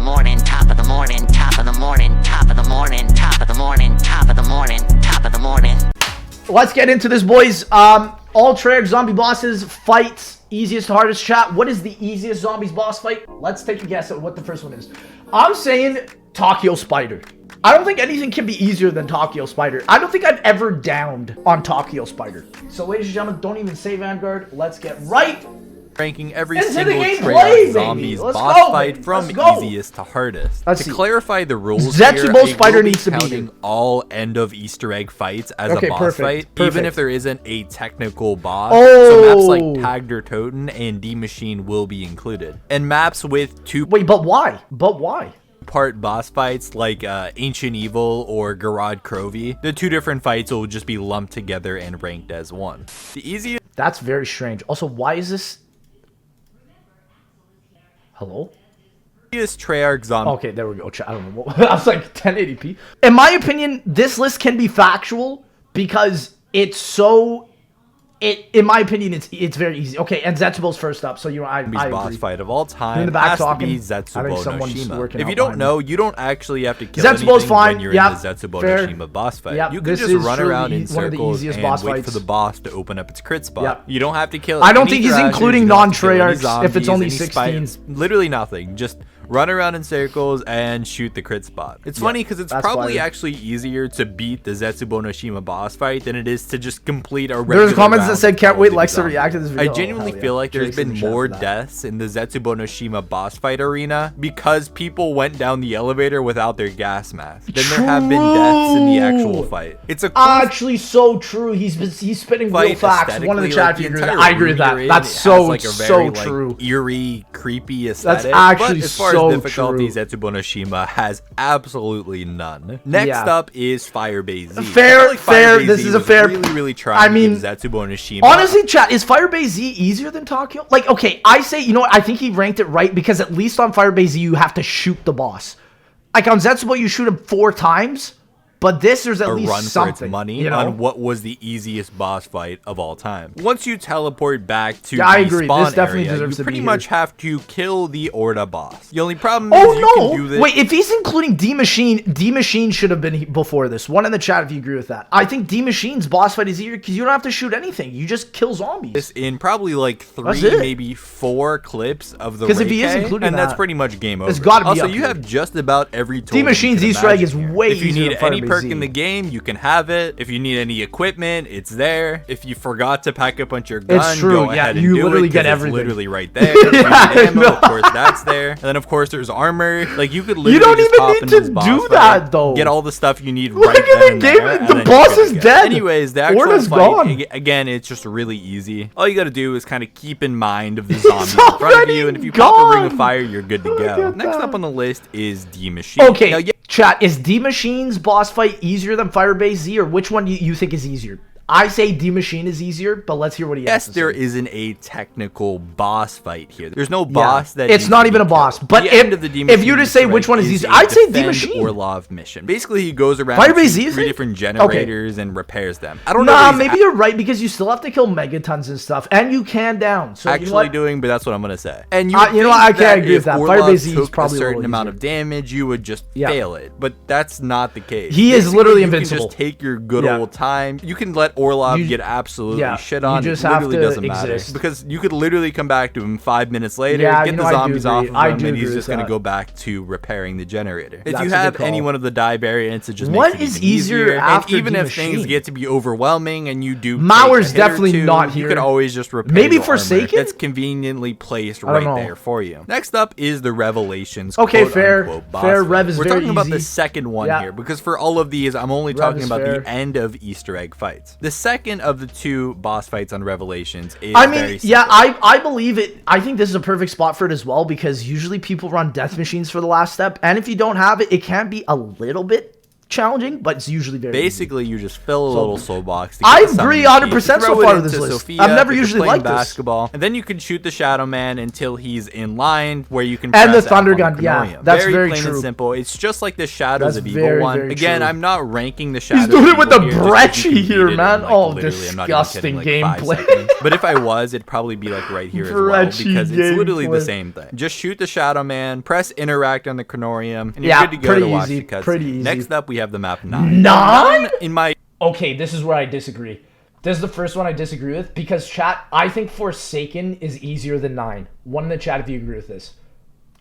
morning, top of the morning, top of the morning, top of the morning, top of the morning, top of the morning, top of the morning. Let's get into this, boys. All Treyarch zombie bosses fights, easiest to hardest. Chat, what is the easiest zombies boss fight? Let's take a guess at what the first one is. I'm saying Tokyo Spider. I don't think anything can be easier than Tokyo Spider. I don't think I've ever downed on Tokyo Spider. So, ladies and gentlemen, don't even say Vanguard. Let's get right ranking every into single the Treyarch zombies boss fight from easiest to hardest. Let's to see. Clarify the rules Zetsubou here, Spider I will needs to be counting here. all end of Easter egg fights as a boss perfect, fight, perfect. even if there isn't a technical boss. Oh. So maps like Tagged or Toten and D Maschine will be included, and maps with two. Wait, but why? But why? Part boss fights like Ancient Evil or Gorod Krovi. The two different fights will just be lumped together and ranked as one. The easiest. That's very strange. Also, why is this? Hello? Treyarch zombie. Okay, there we go. I don't know. I was like 1080p. In my opinion, this list can be factual because it's so. In my opinion, it's very easy. Okay, and Zetsubou's first up, so I agree. Boss fight of all time in the back has talking, to be Zetsubou No Shima. If you don't know, you don't actually have to kill Zetsubou's anything fine. when you're Yep. in the Zetsubou Fair. No Shima boss fight. Yep. You can This just is run truly around in one of the circles easiest and boss wait fights. for the boss to open up its crit spot. Yep. You don't have to kill I don't any think he's thrashers, including you don't have to kill any non-Treyarchs if it's zombies, only any 16. spiders, literally nothing. Just run around in circles and shoot the crit spot. It's funny because it's probably actually easier to beat the Zetsubou No Shima boss fight than it is to just complete a regular There's comments that round said, of "Can't Call wait, of Duty Lex to Zombies." react to this video." I genuinely feel like there's been more deaths in the Zetsubou No Shima boss fight arena because people went down the elevator without their gas mask than there have been deaths in the actual fight. It's a cool actually so true. He's spitting real facts. One in the chat, if you agree with that. I agree with that. That's so true. Eerie, creepy aesthetic. That's actually but as far so as difficulty, true. Zetsubou No Shima has absolutely none. Next up is Firebase Z. Fair. This is a fair. Really trying to give Zetsubou No Shima. Honestly, chat, is Firebase Z easier than Tokyo? Like, okay, I say, you know what? I think he ranked it right because at least on Firebase Z you have to shoot the boss. Like on Zetsubou, you shoot him 4 times. But this, there's at least run something, for its money, you know? on what was the easiest boss fight of all time. Once you teleport back to the I agree. spawn This definitely area, deserves you to be pretty here. much have to kill the Orda boss. The only problem is you can do this. Wait, if he's including D Maschine should have been before this. One in the chat if you agree with that. I think D Machine's boss fight is easier because you don't have to shoot anything. You just kill zombies. This in probably like 3, maybe 4 clips of the Because if he is including and that's pretty much game over. It's gotta be also, up you here. have just about every tool. D Machine's Easter egg is way If you easier need than any Firebase perk Z. in the game, you can have it. If you need any equipment, it's there. If you forgot to pack up on your gun, go ahead and you do literally it, get 'cause everything. It's literally right there. If you need ammo, of course, that's there. And then, of course, there's armor. Like, you could literally don't just even hop need into to this boss do fight, that, though. Get all the stuff you need Look right at then the and game. there, and The then boss you're is good to go. dead. Anyways, the actual Orda's fight, gone. again, it's just really easy. All you gotta do is kind of keep in mind of the zombies in front of already you, and if you pop a ring of gone. fire, you're good to Look go. at Next that. up on the list is D Maschine. Okay, Now, chat, is D Machine's boss fight easier than Firebase Z, or which one do you think is easier? I say D Maschine is easier, but let's hear what he has yes, to there say. isn't a technical boss fight here. There's no boss that it's needs not to even be a boss. killed. But The end of the D if you Maschine just say Easter which egg one is easier, a I'd say D defend Maschine. Orlov mission. Basically, he goes around Firebase to Z, you 3 think? different generators and repairs them. I don't know. Nah, what maybe you're right because you still have to kill megatons and stuff, and you can down. So actually you know what? doing, but that's what I'm gonna say. And You know think what, I can't that agree with if that. Orlov Firebase Z is took probably a a certain little amount easier. of damage, you would just fail it. But that's not the case. He is Basically, literally you invincible. can just take your good old time. You can let Orlov get absolutely shit on. You just it literally have to doesn't matter exist. because you could literally come back to him 5 minutes later, Yeah, get you the know, I do zombies off agree. of I him, do and he's agree just with gonna that. go back to repairing the generator. If That's a you good have call. any one of the die variants, it just What makes it is even easier easier. And after even D if things Maschine? get to be overwhelming and you do Mauer's take a hit or definitely two, not you here. could always just repair Maybe your armor Forsaken? that's conveniently placed I don't right know. there for you. Next up is the Revelations. Okay, quote, fair. unquote, boss Fair. fight. Rev is We're very talking about the easy. second one Yeah. here because for all of these, I'm only Rev talking is about fair. the end of Easter egg fights. The second of the 2 boss fights on Revelations is I very mean, simple. yeah, I believe it. I think this is a perfect spot for it as well because usually people run death machines for the last step, and if you don't have it, it can be a little bit challenging, but it's usually very easy. Basically, you just fill a little soul box. I agree 100% so far with this list. I've never usually liked this. Basketball, and then you can shoot the Shadow Man until he's in line, where you can and the press Thunder F on Gun. Yeah, that's very plain true. and simple. It's just like the Shadows That's of Evil one. Again, true. I'm not ranking the Shadows. He's doing it with the of Evil here, just 'cause you Brecci can here, beat it man. in, like, Oh, literally, I'm not even disgusting kidding, like, 5 gameplay. seconds. But if I was, it'd probably be like right here as well, Brecci because it's literally the gameplay. same thing. Just shoot the Shadow Man, press interact on the Chronorium, and you're Yeah, good to go pretty to watch easy, the cutscene. pretty easy. Next up, we have the map 9. 9? In my Okay, this is where I disagree. This is the first one I disagree with, because chat, I think Forsaken is easier than 9. One in the chat if you agree with this.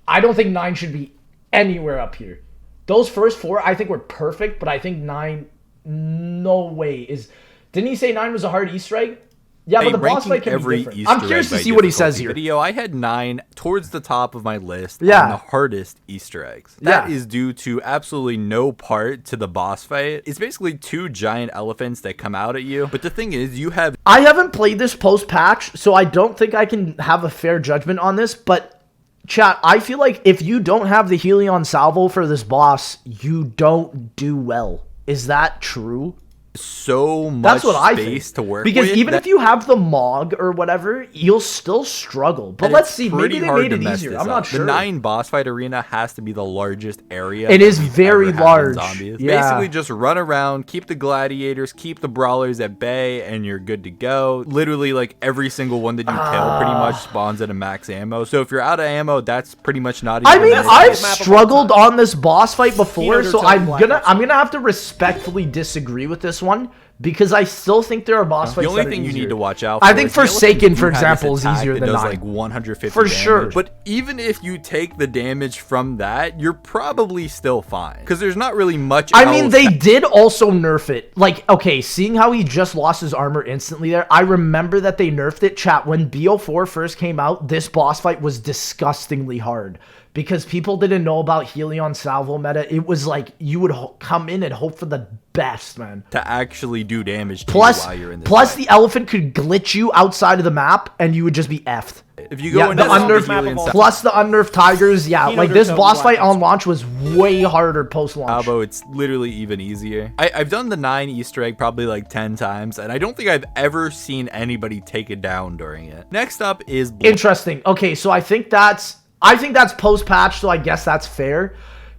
I don't think 9 should be anywhere up here. Those first 4 I think were perfect, but I think 9, no way is... Didn't he say 9 was a hard Easter egg? Yeah, but the boss fight can be different. I'm curious to see what he says here. Video, I had 9 towards the top of my list on Yeah. the hardest Easter eggs. That is due to absolutely no part to the boss fight. It's basically 2 giant elephants that come out at you. But the thing is, you have... I haven't played this post-patch, so I don't think I can have a fair judgment on this, but... Chat, I feel like if you don't have the Helion Salvo for this boss, you don't do well. Is that true? so much That's what I space think. to work because with. even if you have the Mog or whatever, you'll still struggle. But let's see, maybe they made it easier. I'm not sure. The 9 boss fight arena has to be the largest area. It is very large. Zombies. Yeah. Basically, just run around, keep the gladiators, keep the brawlers at bay, and you're good to go. Literally, like every single one that you kill pretty much spawns at a max ammo. So if you're out of ammo, that's pretty much not even. I mean, I've map of all struggled time. on this boss fight before, so Black I'm Ops. gonna have to respectfully disagree with this one. Because I still think there are boss fights The only that are thing you easier. need to watch out for I think is the elephants Forsaken, do for have this example, is attack easier that than does 9. like 150 For damage. sure. But even if you take the damage from that, you're probably still fine. Because there's not really much I mean, else they did also nerf it. Like, okay, seeing how he just lost his armor instantly there, I remember that they nerfed it. Chat, when BO4 first came out, this boss fight was disgustingly hard. Because people didn't know about Helion Salvo meta. It was like, you would come in and hope for the best, man. to actually do damage to Plus, you while you're in this plus fight. the elephant could glitch you outside of into the map, and you would just be effed. If you go Yeah, into the this unnerved Helion Salvo, plus the unnerved tigers, yeah, Kino like this Derco boss fight Black on launch was way harder post-launch. it's literally even easier. I've done the 9 Easter egg probably like 10 times, and I don't think I've ever seen anybody take it down during it. Next up is Blood. Interesting. Okay, so I think that's post-patch, so I guess that's fair.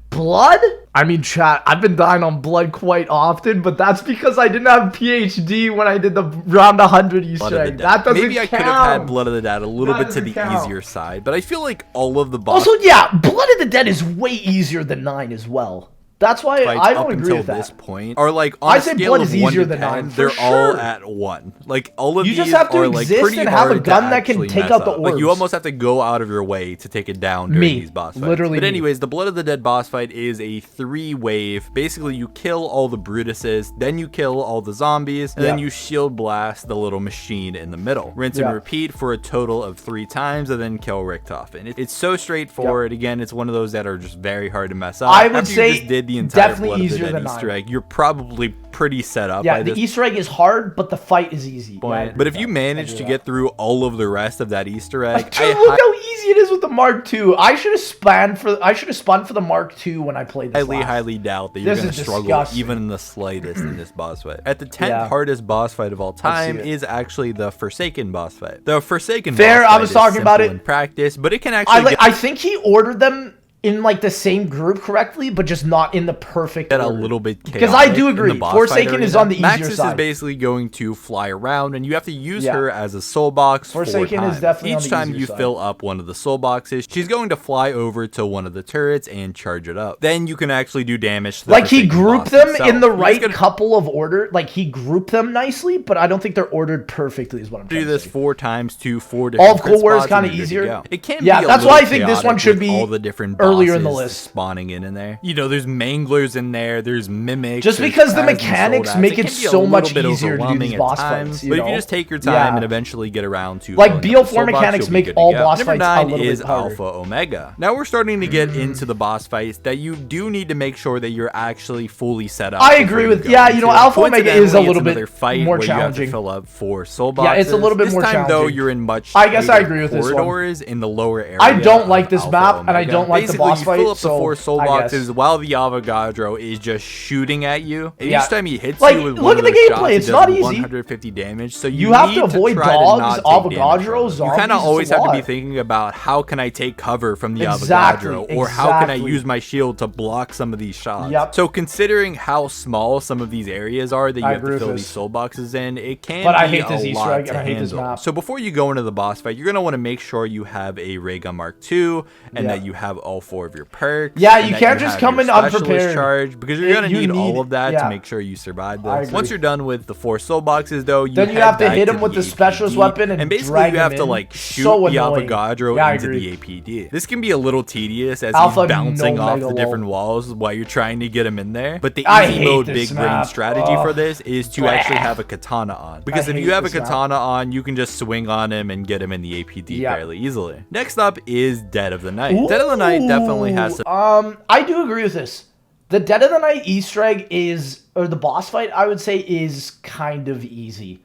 Blood? I mean, chat, I've been dying on Blood quite often, but that's because I didn't have PhD when I did the round 100 Blood Easter of the egg. Dead. That doesn't Maybe I count. could have had Blood of the Dead a little That bit to doesn't the count. easier side, but I feel like all of the boss Also, yeah, Blood of the Dead is way easier than 9 as well. That's why fights I up don't agree until with this that. point are like on I'd a say scale Blood of is 1 easier to than 10, 9, for they're all sure. at 1. Like all of You these just have to are like exist pretty and have a hard gun to that can actually take mess out the up. Like you orbs. almost have to go out of your way to take it down during Me. these boss fights. Literally But me. anyways, the Blood of the Dead boss fight is a 3-wave. Basically, you kill all the Brutuses, then you kill all the zombies, and then Yeah. you shield blast the little machine in the middle. Rinse Yeah. and repeat for a total of 3 times, and then kill Richtofen. It's so straightforward. Again, it's one of those that are just very hard to mess up. I would After you say just did the entire definitely Blood of the easier Dead than Easter 9. egg, you're probably pretty set up Yeah, by the this Easter egg is hard, but the fight is easy. Yeah, I agree But if with you that. manage I to agree get through all of the rest of that Easter egg, Dude, look how easy it is with the Mark II. I should have spun for the Mark II when I played this. highly doubt that you're This going to is struggle disgusting. even in the slightest in this boss fight. At the 10th Yeah. hardest boss fight of all time it. is actually the Forsaken boss fight. The Forsaken Fair, boss I fight was is talking about simple it. in practice, but it can actually I think he ordered them in like the same group correctly, but just not in the perfect get a order. little bit chaotic. Because I do in the agree, boss Forsaken fight is arena. on the easier Maxis is side. basically going to fly around, and you have to use Yeah. her as a soul box. Forsaken 4 is times. definitely on Each the time easier you side. fill up one of the soul boxes, she's going to fly over to one of the turrets and charge it up. Then you can actually do damage to the Like he Forsaken grouped boss them himself. in the He's right gonna couple of order. Like he grouped them nicely, but I don't think they're ordered perfectly. Is what I'm trying do to this say. 4 times to 4 different All of Cold War is spots, kinda and you're good to easier. go. It can Yeah, be a that's little why I think this one chaotic should with be all the different earlier in the bosses list. spawning in there. You know, there's manglers in there, there's mimics. Just there's because the Khaz and mechanics Soldats. make can it be a so little much bit easier to do overwhelming these at boss times, fights, you but if you know? just take your time Yeah. and eventually get around to Like, filling up the BO4 soul box, mechanics you'll be make good to all go. boss Number fights a 9 little is bit harder. Alpha Omega. Now we're starting to get into the boss fights that you do need to make sure that you're actually fully set up. I before agree you with- go yeah, into you know, it. Alpha Omega is a Coincidentally, little it's bit another fight more where you have to challenging. fill up 4 soul Yeah, boxes. it's a little bit this more time, though, challenging. you're in much I guess I tighter agree with this one. corridors in the lower area. I don't like this of map, Alpha and I Omega. don't like the Basically, boss you fight. fill up the So 4 soul I boxes guess. while the Avogadro is just shooting at you. And Yeah. each time he hits Like, you with look one at of the those gameplay, shots, it's it not does easy. 150 damage. So You have to need avoid try dogs, to not take damage Avogadros, from them. You zombies, kind of it's a always have to be lot. thinking about how can I take cover from the Exactly, Avogadro, or how can I exactly. use my shield to block some of these shots. Yep. So considering how small some of these areas are that you I have agree to with fill this. these soul boxes in, it can But be I hate this a Easter lot egg, to and I hate this handle. map. So before you go into the boss fight, you're going to want to make sure you have a ray gun mark 2 and Yeah. that you have all 4 of your perks. Yeah, and you that can't just have come your in specialist unprepared. charge, because you're going to You need all need- of that yeah. to make sure you survive I this. agree. Once you're done with the 4 soul boxes, though, Then you head have to back hit him with the APD, specialist weapon and basically drag you have him to in. like shoot So the annoying. Avogadro Yeah, I into agree. the APD. This can be a little tedious as Alpha he's bouncing no off mega the different lol. walls while you're trying to get him in there. But the I easy hate mode this big brain map. strategy for Ugh. this is to Blah. actually have a katana on, because if hate you have a this map. katana on, you can just swing on him and get him in the APD Yeah. fairly easily. Next up is Dead of the Night. Dead of the Night definitely has some I do agree with this. The Dead of the Night Easter egg is, or the boss fight, I would say, is kind of easy.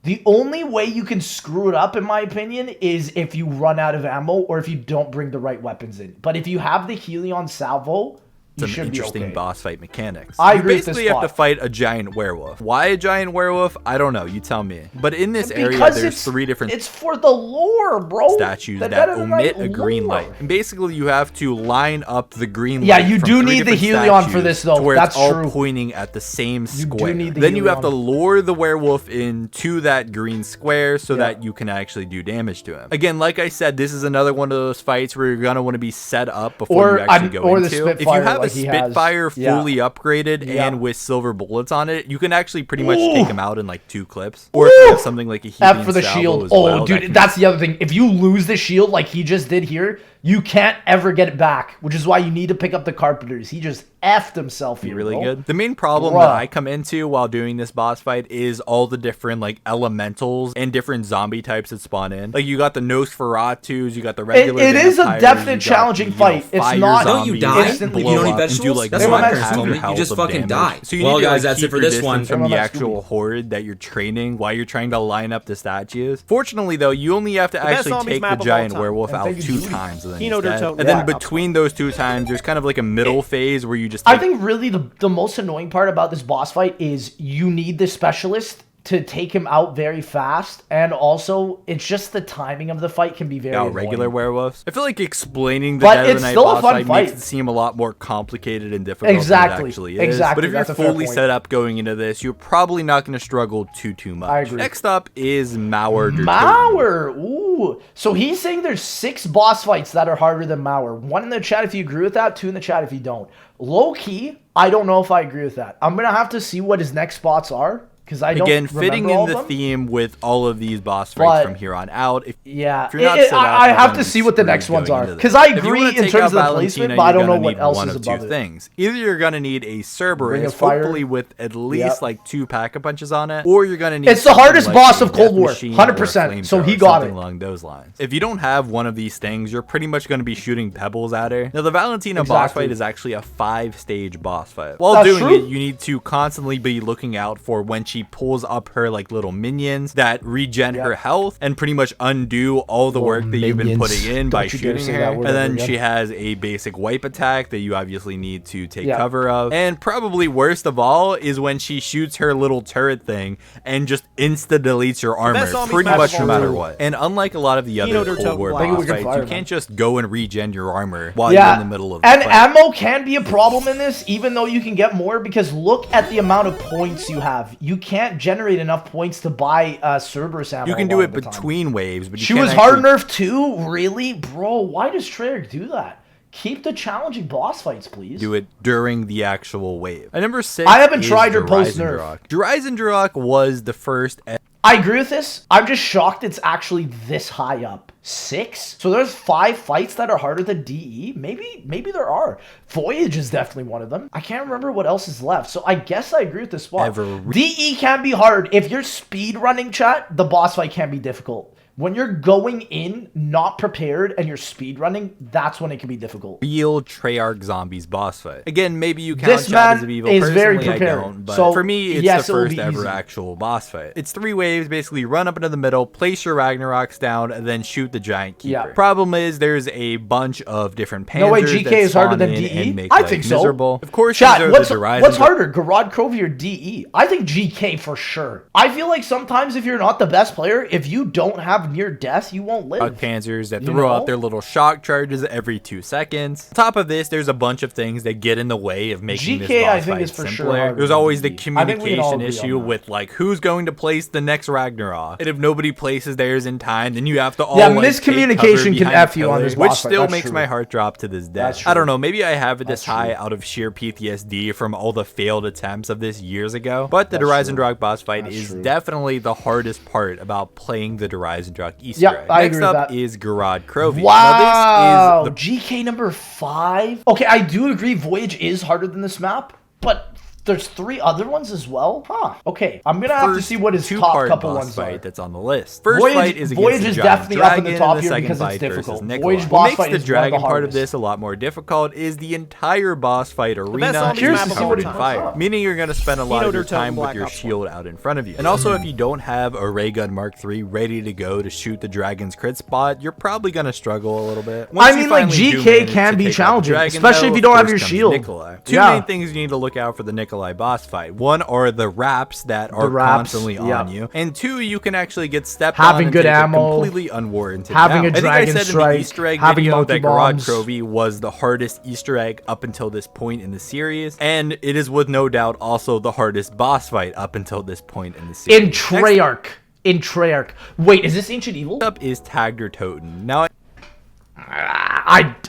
The only way you can screw it up, in my opinion, is if you run out of ammo or if you don't bring the right weapons in. But if you have the Helion Salvo, you some should be interesting okay. boss fight mechanics. I You agree with this basically have to spot. fight a giant werewolf. Why a giant werewolf? I don't know. You tell me. But in this area, Because there's 3 different It's for the lore, bro. statues The that Dead of the Night emit a green lore. light. And basically, you have to line up the green Yeah, light. you from do 3 need the different Helion for statues this, though. to where That's it's all true. pointing at the same do square. need the Then you have Helion. to lure the werewolf into that green square so Yeah. that you can actually do damage to him. Again, like I said, this is another one of those fights where you're gonna want to be set up before Or you actually I'm- go or the into. If you Spitfire have like a he has. Spitfire Yeah. fully upgraded Yeah. and with silver bullets on it, you can actually pretty much Ooh. take him out in like 2 clips. Or if you have something like a F Helion for the Salvo shield. as well, Oh, that can dude, that's the other thing. If you lose the shield like he just did here, you can't ever get it back, which is why you need to pick up the Carpenters. He just effed himself be here, really bro. good. The main problem Bruh. that I come into while doing this boss fight is all the different like elementals and different zombie types that spawn in. Like you got the Nosferatus, you got the regular. It is a vampires, definite you got challenging the, you know, fight. It's fire not- Don't you zombies die instantly if you don't blow eat up and do, vegetables? like, That's what one my half parents told your me. You health just of fucking damage. die. So you Well, need to, guys, like, that's keep it for your this one. distance from Come the on, actual Scooby. horde that you're training while you're trying to line up the statues. Fortunately, though, you only have to best actually zombies take the map of all giant time. werewolf And out thank you, 2 Judy. times, and then Kino he's dead. Derto- And Yeah. then between those 2 times, there's kind of like a middle phase where you just I take think really the most annoying part about this boss fight is you need the specialist to take him out very fast, and also it's just the timing of the fight can be very out regular annoying. werewolves. I feel like explaining the But Dead of it's the Night still a boss fun fight makes fight. it seem a lot more complicated and difficult than Exactly, it actually is. exactly, But if you're that's a fair fully point. set up going into this, you're probably not going to struggle too much. I agree. Next up is Mauer. der Toten. Mauer, ooh. So he's saying there's 6 boss fights that are harder than Mauer. 1 in the chat if you agree with that, 2 in the chat if you don't. Low key, I don't know if I agree with that. I'm gonna have to see what his next spots are, because I don't Again, fitting remember all in of the them. theme with all of these boss fights But- from here on out. Yeah, If you're not set up, I you're have gonna to be see what the screwed next ones going are, into this. because I If you agree wanna in take terms out of the Valentina, placement, but I you're don't know gonna what need else one is of 2 above it. things. Either you're gonna need a Ring Cerberus, of Fire. hopefully with at least Yep. like 2 pack-a-punches on it, or you're gonna need. It's the something hardest like boss a of Cold Death War, Machine or a 100%, so he flamethrower, got something it. along those lines. If you don't have one of these things, you're pretty much gonna be shooting pebbles at her. Now the Valentina boss Exactly. fight is actually a 5-stage boss fight. While That's doing true. it, you need to constantly be looking out for when she pulls up her like little minions that regen her health and pretty much undo all the work that you've been minions. putting in by Don't you dare shooting say her. that And word then ever again. she has a basic wipe attack that you obviously need to take Yeah. cover of. And probably worst of all is when she shoots her little turret thing and just insta deletes your armor best zombies pretty map much of no all matter time. what. And unlike a lot of the Kino other Derto- Cold War I think boss we can fights, fire you them. can't just go and regen your armor while you're in the middle of the and fight. ammo can be a problem in this, even though you can get more, because look at the amount of points you have. You can't generate enough points to buy Cerberus ammo. You can a do lot it of the time. between waves, but you She can't was hard actually- nerfed too? Really? Bro, why does Treyarch do that? Keep the challenging boss fights, please. do it during the actual wave. And number 6, I haven't is tried her Der post-nerf. Eisendrache. Der Eisendrache was the first. I agree with this. I'm just shocked it's actually this high up. 6? So there's 5 fights that are harder than DE? Maybe there are. Voyage is definitely one of them. I can't remember what else is left. So I guess I agree with this spot. DE can be hard. If you're speed running, chat, the boss fight can be difficult. When you're going in not prepared and you're speed running, that's when it can be difficult. Real Treyarch Zombies boss fight. Again, maybe you count This Shadows man of Evil. is Personally, very I prepared. don't. But So, for me, it's yes, the it will first be ever easy. actual boss fight. It's 3 waves, basically run up into the middle, place your Ragnaroks down, and then shoot the giant keeper. Yeah. Problem is, there's a bunch of different panzers No way GK that is harder spawn than in DE? and make I life think so. miserable. Of course, Chat, these are what's the Horizon what's harder, Gorod Krovi or DE? I think GK for sure. I feel like sometimes if you're not the best player, if you don't have near death, you won't live. Panzers that You throw know? out their little shock charges every 2 seconds. On top of this, there's a bunch of things that get in the way of making this GK, boss I think, fight is for sure simpler. harder There's than always the DE. I think we can all communication agree issue on that. with like who's going to place the next Ragnarok, and if nobody places theirs in time, then you have to all Yeah, like, miscommunication take cover can behind F the you on pillar, this which boss fight. still That's makes true. my heart drop to this day. That's I don't true. know, maybe I have it this That's high true. out of sheer PTSD from all the failed attempts of this years ago. But the Eisendrache boss fight That's is true. definitely the hardest part about playing the Eisendrache Easter Yeah, egg. I Next agree with up that. is Gorod Krovi. Wow, Now, this is the GK number 5. Okay, I do agree Voyage is harder than this map, but there's 3 other ones as well? Huh. Okay, I'm gonna have to first see what his top two-part couple boss ones fight are. that's on the list. First Voyage- fight is against Voyage the is giant definitely up in the dragon, top and here second because it's fight difficult. versus Nikolai. Voyage What boss makes fight the is one of the dragon part of hardest. this a lot more difficult is the entire boss fight arena zombie Curious is to see covered what in it fire, looks like. meaning you're going to spend a lot of your Toten time with Black your Ops shield out in front of you. And also, if you don't have a ray gun Mark III ready to go to shoot the dragon's crit spot, you're probably going to struggle a little bit. Once I you mean, like, finally do GK manage can to be take out the challenging, dragon, especially though, if you of don't have course your comes shield. Nikolai. Two Yeah. main things you need to look out for the Nikolai boss fight. One are the wraps that are wraps, constantly yeah. on you, and 2, you can actually get stepped Having on and good take a ammo, completely unwarranted having down. a I think I dragon said in strike, the Easter egg having video that Gorod multi-bombs. Krovi was the hardest Easter egg up until this point in the series, and it is with no doubt also the hardest boss fight up until this point in the series. In Treyarch. In Treyarch. Wait, is this Ancient Evil? Next up is Tagged or Toten. Now,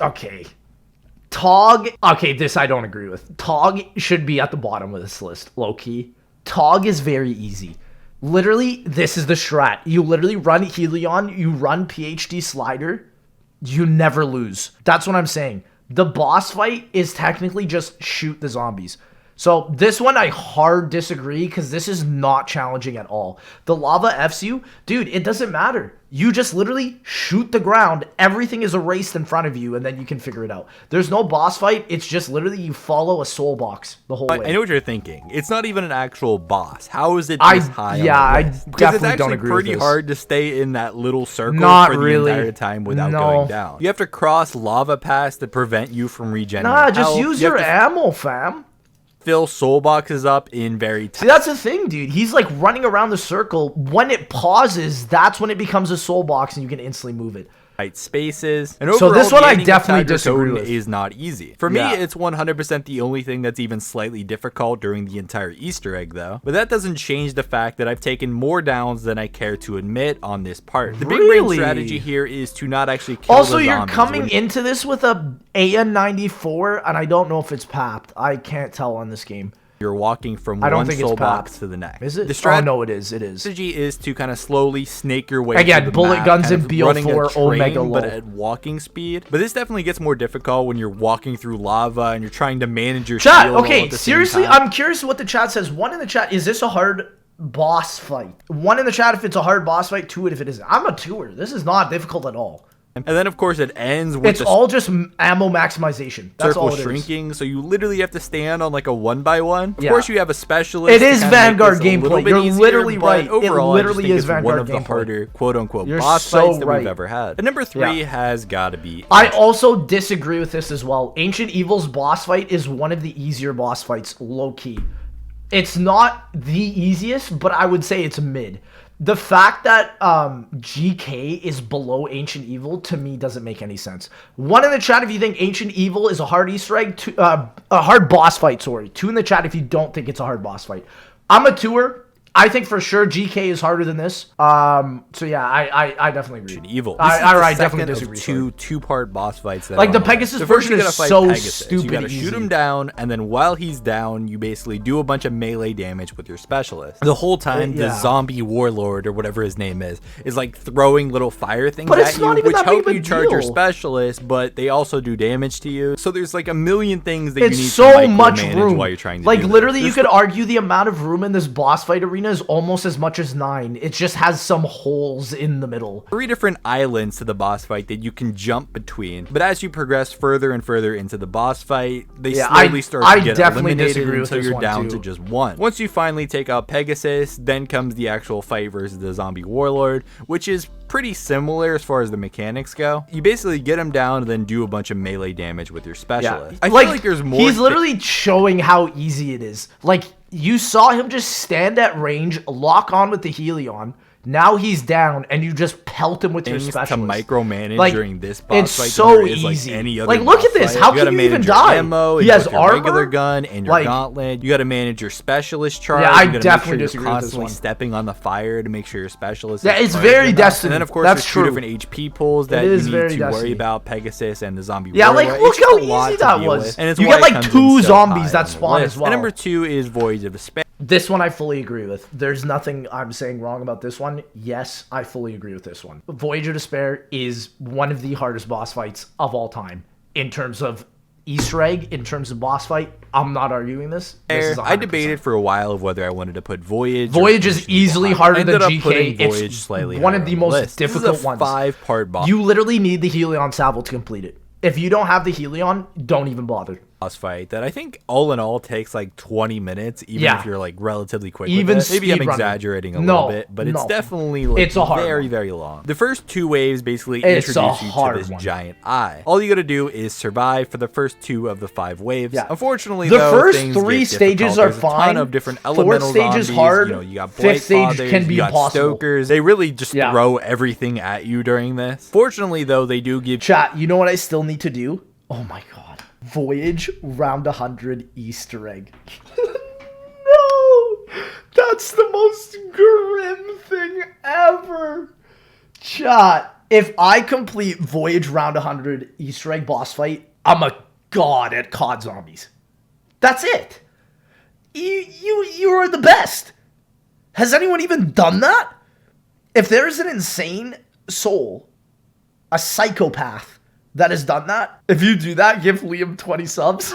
Okay. Tog. Okay, this I don't agree with. Tog should be at the bottom of this list, low key. Tog is very easy. Literally, this is the strat. You literally run Helion, you run PhD Slider, you never lose. That's what I'm saying. The boss fight is technically just shoot the zombies. So this one I hard disagree because this is not challenging at all. The lava Fs you, dude, it doesn't matter. You just literally shoot the ground. Everything is erased in front of you and then you can figure it out. There's no boss fight. It's just literally you follow a soul box the whole way. I know what you're thinking. It's not even an actual boss. How is it I- this high yeah, on I the list? Because definitely it's don't actually agree with pretty this. hard to stay in that little circle Not for the really. entire time without No. going down. You have to cross lava paths that prevent you from regenerating Nah, just health. use You have your to ammo, fam. fill soul boxes up in very See, that's the thing, dude. He's like running around the circle. When it pauses, that's when it becomes a soul box and you can instantly move it. tight spaces. And So this overall, one I the ending of definitely Tiger disagree Toten with. is not easy. For me, Yeah. it's 100% the only thing that's even slightly difficult during the entire Easter egg, though. But that doesn't change the fact that I've taken more downs than I care to admit on this part. The big brain Really? strategy here is to not actually kill Also, the you're zombies coming when- into this with a AN94, and I don't know if it's papped. I can't tell on this game. You're walking from I don't one think it's soul box papped. to the next. Is it? The Oh, no, it is. It is. strategy is to kind of slowly snake your way Again, through the bullet map, guns kind in of BO4 running a train, Omega but low. at walking speed. But this definitely gets more difficult when you're walking through lava and you're trying to manage your Chat, shield all okay, at the same seriously, time. I'm curious what the chat says. One in the chat, is this a hard boss fight? One in the chat if it's a hard boss fight, two if it isn't. I'm a tour. This is not difficult at all. And then, of course, it ends with It's the all just ammo maximization. That's circle all it is. shrinking, so you literally have to stand on like a 1x1. Of Yeah. course, you have a specialist. It to is kinda make Vanguard this a little gameplay. bit You're easier, literally but right. It Overall, I just literally think is it's one Vanguard of the gameplay. harder quote-unquote You're boss so fights that right. we've ever had. And number 3 Yeah. has got to be. I also disagree with this as well. Ancient Evil's boss fight is one of the easier boss fights, low-key. It's not the easiest, but I would say it's mid. The fact that GK is below Ancient Evil, to me, doesn't make any sense. One in the chat if you think Ancient Evil is a hard Easter egg, a hard boss fight, sorry. Two in the chat if you don't think it's a hard boss fight. I'm a tour. I think for sure GK is harder than this. So yeah, I definitely agree. Evil. I definitely second disagree. of two-part boss fights. That Like, are the on list. Pegasus So first version you is gotta fight so Pegasus. stupid You gotta easy. shoot him down, and then while he's down, you basically do a bunch of melee damage with your specialist. The whole time, the Yeah. zombie warlord or whatever his name is like throwing little fire things But at it's you, not even which that big help of a you charge your deal. specialist, but they also do damage to you. So there's like a million things that It's you need so to much micromanage room. while you're trying to Like, do literally, this. you could argue the amount of room in this boss fight arena arena is almost as much as 9. It just has some holes in the middle. 3 different islands to the boss fight that you can jump between. But as you progress further and further into the boss fight, they slowly start to get eliminated until you're down to just 1. Once you finally take out Pegasus, then comes the actual fight versus the zombie warlord, which is pretty similar as far as the mechanics go. You basically get him down and then do a bunch of melee damage with your specialist. I feel like there's more. He's literally showing how easy it is. Like, you saw him just stand at range, lock on with the Helion. Now he's down, and you just pelt him with your specialist. To micromanage during this boss fight. It's so easy. Any other like, look at this. How can you even die? Ammo, he has armor, regular gun, and your gauntlet. You got to manage your specialist charge. Yeah, I definitely disagree with this one. Constantly stepping on the fire to make sure your specialist. Yeah, it's very Destiny. And then of course there's 2 different HP pools that you need to worry about: Pegasus and the zombie. Yeah, like look how easy that was. And you get like 2 zombies that spawn as well. And number 2 is Voyage of Despair. This one I fully agree with. There's nothing I'm saying wrong about this one. Yes, I fully agree with this one. Voyage of Despair is one of the hardest boss fights of all time. In terms of Easter egg, in terms of boss fight, I'm not arguing this. I debated for a while of whether I wanted to put Voyage. Voyage is easily harder than GK. It's slightly one of the most difficult ones. 5-part boss. You literally need the Helion Salvo to complete it. If you don't have the Helion, don't even bother. Boss fight that I think all in all takes like 20 minutes, even if you're like relatively quick. Even with it. Maybe I'm exaggerating a little bit, but it's definitely like very long. The first 2 waves basically introduce you to this giant eye. All you gotta do is survive for the first 2 of the 5 waves. Unfortunately, the first 3 stages are fine. A ton of different elemental 4th stage is hard. You know, you got 5th stage can be impossible. Stokers. They really just throw everything at you during this. Fortunately, though, they do give chat. You know what I still need to do? Oh my god. Voyage round 100 Easter egg. No! That's the most grim thing ever. Chat. If I complete Voyage round 100 Easter egg boss fight, I'm a god at COD zombies. That's it. You are the best. Has anyone even done that? If there's an insane soul, a psychopath, that has done that. If you do that, give Liam 20 subs.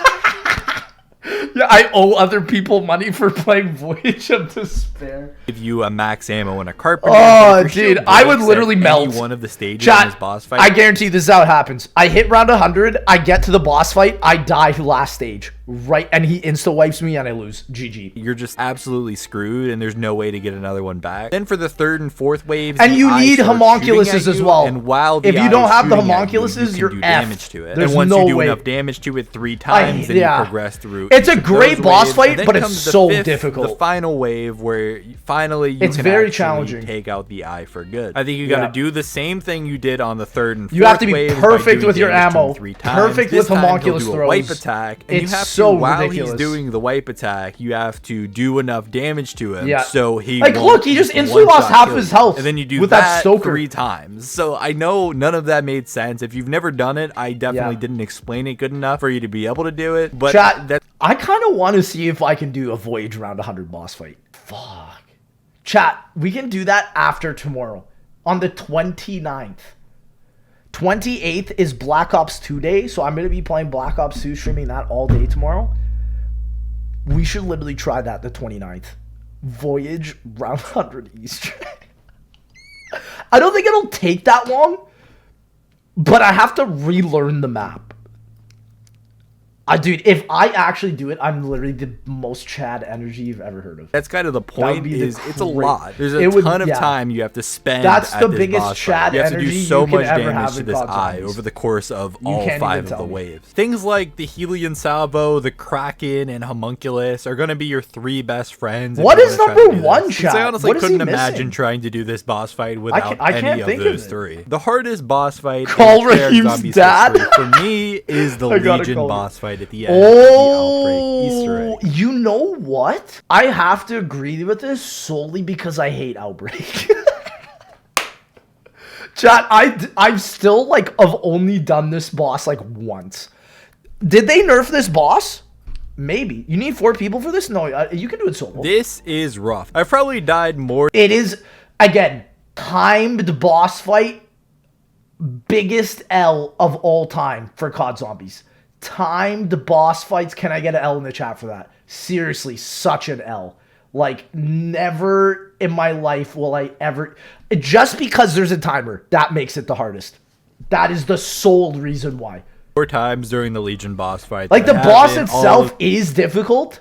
Yeah, I owe other people money for playing Voyage of Despair. Give you a max ammo and a carpenter. Oh, dude, I would literally melt. One of the stages in this boss fight. I guarantee this is how it happens. I hit round 100, I get to the boss fight, I die last stage. Right, and he insta-wipes me and I lose. GG. You're just absolutely screwed and there's no way to get another one back. Then for the 3rd and 4th waves, and you need homunculuses as well. And while if you don't have the homunculuses, you're damage to it. There's and once no you do way. Enough damage to it 3 times, then you progress through. It's a great boss fight, but it's so difficult. The final wave where finally you can very challenging. Take out the eye for good. I think you got to do the same thing you did on the 3rd and 4th. You have to be perfect with your ammo. 3 times. Perfect with homunculus throws. Wipe attack. And it's you have so to, while ridiculous. He's doing the wipe attack, you have to do enough damage to him so he like look, he just instantly lost half his health. And then you do with that Stoker 3 times. So I know none of that made sense. If you've never done it, I definitely didn't explain it good enough for you to be able to do it. But chat, I kind of want to see if I can do a Voyage round 100 boss fight. Fuck. Chat, we can do that after tomorrow on the 29th. 28th is Black Ops 2 day, so I'm going to be playing Black Ops 2, streaming that all day tomorrow. We should literally try that the 29th. Voyage round 100 Easter egg. I don't think it'll take that long, but I have to relearn the map. Dude, if I actually do it, I'm literally the most Chad energy you've ever heard of. That's kind of the point. It's a lot. There's a ton of time you have to spend. That's the biggest Chad energy you can ever have in COD. You have to do so much damage to this eye over the course of all 5 of the waves. Things like the Helion Salvo, the Kraken, and Homunculus are going to be your 3 best friends. What is number 1, Chad? I honestly couldn't imagine trying to do this boss fight without any of those 3. The hardest boss fight for me is the Legion boss fight at the end of the Outbreak Easter egg. You know what? I have to agree with this solely because I hate Outbreak. Chat, I've still I've only done this boss once. Did they nerf this boss? Maybe. You need 4 people for this? No, you can do it solo. This is rough. I've probably died more. It is, again, timed boss fight. Biggest L of all time for COD Zombies. Timed boss fights. Can I get an L in the chat for that? Seriously, such an L. Like, never in my life will I ever... Just because there's a timer, that makes it the hardest. That is the sole reason why. 4 times during the Legion boss fight. Like, the boss itself is difficult,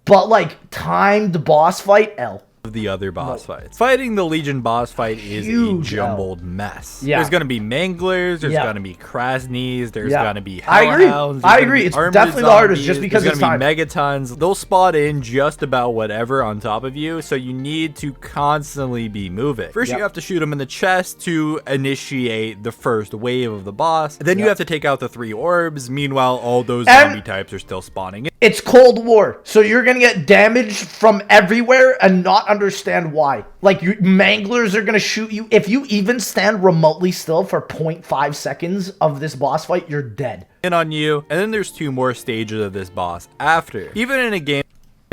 but, like, timed boss fight, L. The other boss fights. Fighting the Legion boss fight is a jumbled mess. Yeah. There's gonna be Manglers, there's gonna be Krasnies, there's gonna be Hellhounds. I agree. It's definitely the hardest just because it's gonna be Megatons. They'll spot in just about whatever on top of you, so you need to constantly be moving. First, you have to shoot them in the chest to initiate the first wave of the boss. Then you have to take out the 3 orbs. Meanwhile, all those zombie types are still spawning. It's Cold War, so you're gonna get damage from everywhere and not understand why. Like, manglers are gonna shoot you. If you even stand remotely still for 0.5 seconds of this boss fight, you're dead. In on you, and then there's 2 more stages of this boss after. Even in a game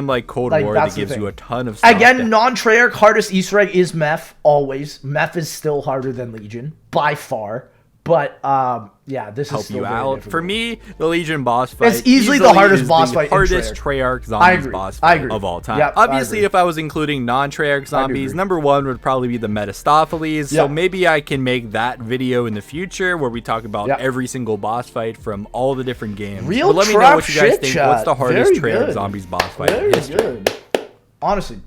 like Cold War that gives you a ton of stuff. Again, non-Treyarch hardest Easter egg is Meph, always. Meph is still harder than Legion, by far. But, yeah, this is still you very out. difficult. For me, the Legion boss fight it's easily the hardest boss fight. Hardest Treyarch zombies boss fight of all time. Yep, obviously, if I was including non-Treyarch zombies, number 1 would probably be the Metastopheles. So maybe I can make that video in the future where we talk about every single boss fight from all the different games. But let me know what you guys think. What's the hardest Treyarch zombies boss fight in history? Good. Honestly.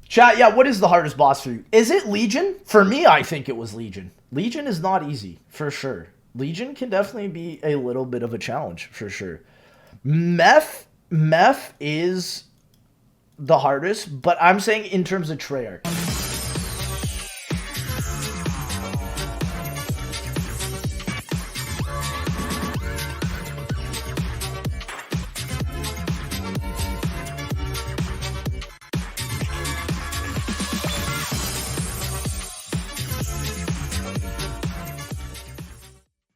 Chat, what is the hardest boss for you? Is it Legion? For me, I think it was Legion. Legion is not easy, for sure. Legion can definitely be a little bit of a challenge, for sure. Meph is the hardest, but I'm saying in terms of Treyarch.